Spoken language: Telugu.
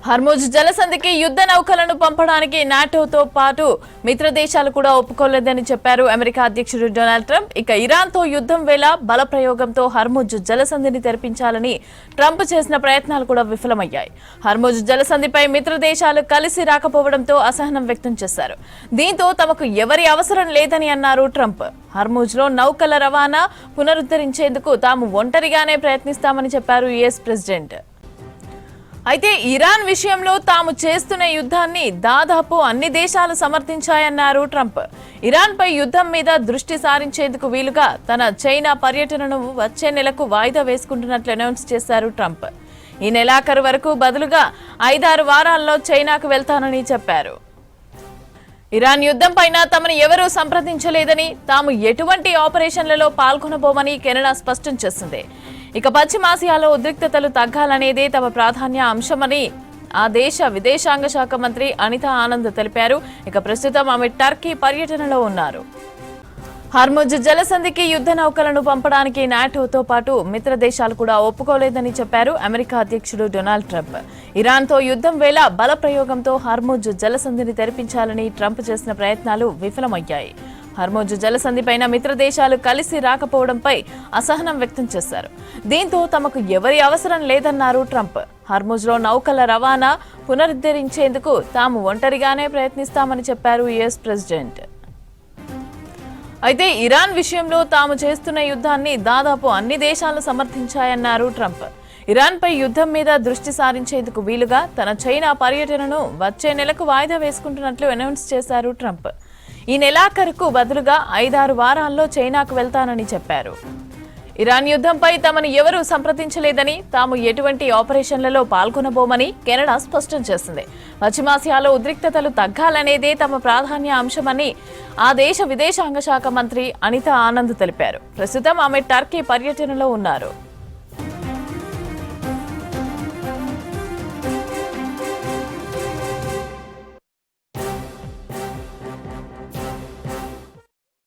హర్ముజ్ జలసంధికి యుద్ధ నౌకలను పంపడానికి నాటోతో పాటు మిత్ర దేశాలు కూడా ఒప్పుకోలేదని చెప్పారు అమెరికా అధ్యక్షుడు డొనాల్డ్ ట్రంప్. ఇక ఇరాన్తో యుద్ధం వేళ బల ప్రయోగంతో హర్ముజ్ జలసంధిని తెరిపించాలని ట్రంప్ చేసిన ప్రయత్నాలు కూడా విఫలమయ్యాయి. హర్ముజ్ జలసంధిపై మిత్ర దేశాలు కలిసి రాకపోవడంతో అసహనం వ్యక్తం చేశారు. దీంతో తమకు ఎవరి అవసరం లేదని అన్నారు ట్రంప్. హర్ముజ్లో నౌకల రవాణా పునరుద్ధరించేందుకు తాము ఒంటరిగానే ప్రయత్నిస్తామని చెప్పారు యుఎస్ ప్రెసిడెంట్. అయితే ఇరాన్ విషయంలో తాము చేస్తున్న యుద్ధాన్ని దాదాపు అన్ని దేశాలు సమర్థించాయన్నారు ట్రంప్. ఇరాన్పై యుద్ధం మీద దృష్టి సారించేందుకు వీలుగా తన చైనా పర్యటనను వచ్చే నెలకు వాయిదా వేసుకుంటున్నట్లు అనౌన్స్ చేశారు ట్రంప్. ఈ నెలాఖరు వరకు బదులుగా 5-6 వారాల్లో చైనాకు వెళ్తానని చెప్పారు. ఇరాన్ యుద్ధం పైన తమను ఎవరూ సంప్రదించలేదని, తాము ఎటువంటి ఆపరేషన్లలో పాల్గొనబోమని కెనడా స్పష్టం చేసింది. ఇక పశ్చిమాసియాలో ఉద్రిక్తతలు తగ్గాలనేదే తమ ప్రాధాన్య అంశమని ఆ దేశ విదేశాంగ శాఖ మంత్రి అనితా ఆనంద్ తెలిపారు. ఇక ప్రస్తుతం ఆమె టర్కీ పర్యటనలో ఉన్నారు. హర్ముజ్ జలసంధికి యుద్ధ నౌకలను పంపడానికి నాటోతో పాటు మిత్ర దేశాలు కూడా ఒప్పుకోలేదని చెప్పారు అమెరికా అధ్యక్షుడు డొనాల్డ్ ట్రంప్. ఇరాన్తో యుద్ధం వేళ బల ప్రయోగంతో హర్ముజ్ జలసంధిని తెరిపించాలని ట్రంప్ చేసిన ప్రయత్నాలు విఫలమయ్యాయి. హర్ముజ్ జలసంధిపైన మిత్ర దేశాలు కలిసి రాకపోవడంపై అసహనం వ్యక్తం చేశారు. దీంతో తమకు ఎవరి అవసరం లేదన్నారు ట్రంప్. హర్ముజ్లో నౌకల రవాణా పునరుద్ధరించేందుకు తాము ఒంటరిగానే ప్రయత్నిస్తామని చెప్పారు యుఎస్ ప్రెసిడెంట్. అయితే ఇరాన్ విషయంలో తాము చేస్తున్న యుద్ధాన్ని దాదాపు అన్ని దేశాలు సమర్థించాయన్నారు ట్రంప్. ఇరాన్పై యుద్ధం మీద దృష్టి సారించేందుకు వీలుగా తన చైనా పర్యటనను వచ్చే నెలకు వాయిదా వేసుకుంటున్నట్లు అనౌన్స్ చేశారు ట్రంప్. ఈ నెలాఖరుకు బదులుగా 5-6 వారాల్లో చైనాకు వెళ్తానని చెప్పారు. ఇరాన్ యుద్ధంపై తమను ఎవరూ సంప్రదించలేదని, తాము ఎటువంటి ఆపరేషన్లలో పాల్గొనబోమని కెనడా స్పష్టం చేసింది. పశ్చిమాసియాలో ఉద్రిక్తతలు తగ్గాలనేదే తమ ప్రాధాన్య అంశమని ఆ దేశ విదేశాంగ శాఖ మంత్రి అనితా ఆనంద్ తెలిపారు. ప్రస్తుతం ఆమె టర్కీ పర్యటనలో ఉన్నారు.